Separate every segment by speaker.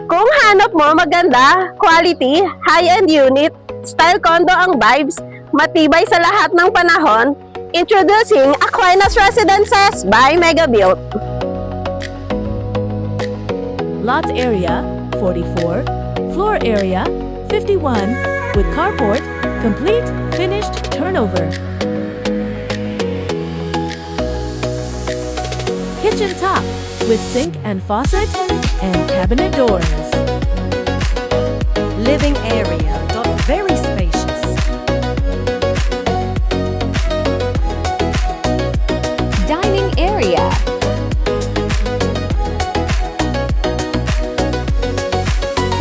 Speaker 1: Kung hanap mo maganda, quality, high-end unit, style condo ang vibes, matibay sa lahat ng panahon, introducing Aquinas Residences by Megabuild.
Speaker 2: Lot area 44, floor area 51, with carport, complete, finished, turnover. Kitchen top with sink and faucet and cabinet doors.
Speaker 3: Living area, very spacious. Dining area.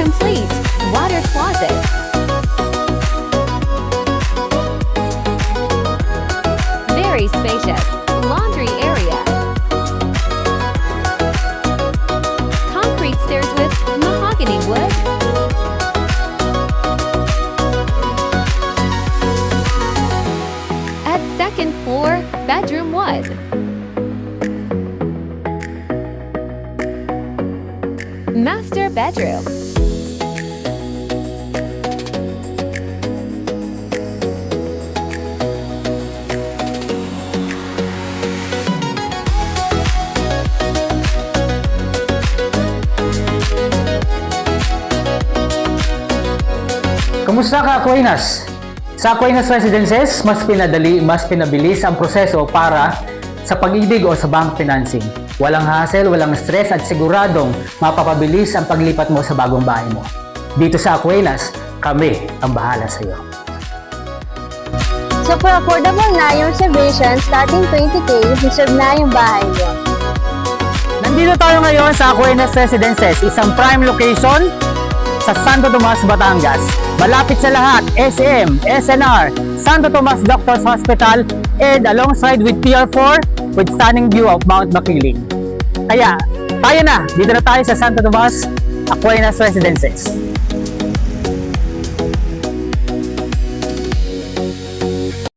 Speaker 3: Complete water closet. Very spacious laundry area. Concrete stairs with mahogany wood. At second floor, bedroom wood. Master bedroom.
Speaker 4: Kumusta ka, Aquinas? Sa Aquinas Residences, mas pinadali, mas pinabilis ang proseso para sa pag-ibig o sa bank financing. Walang hassle, walang stress at siguradong mapapabilis ang paglipat mo sa bagong bahay mo. Dito sa Aquinas, kami ang bahala sa iyo.
Speaker 5: Super affordable na yung reservation, starting 20K, reserve na yung bahay niyo.
Speaker 4: Nandito tayo ngayon sa Aquinas Residences, isang prime location sa Santo Tomas, Batangas. Malapit sa lahat, SM, SNR, Santo Tomas Doctors Hospital, and alongside with Pier 4 with stunning view of Mount Makiling. Kaya, tayo na! Dito na tayo sa Santo Tomas Aquinas Residences.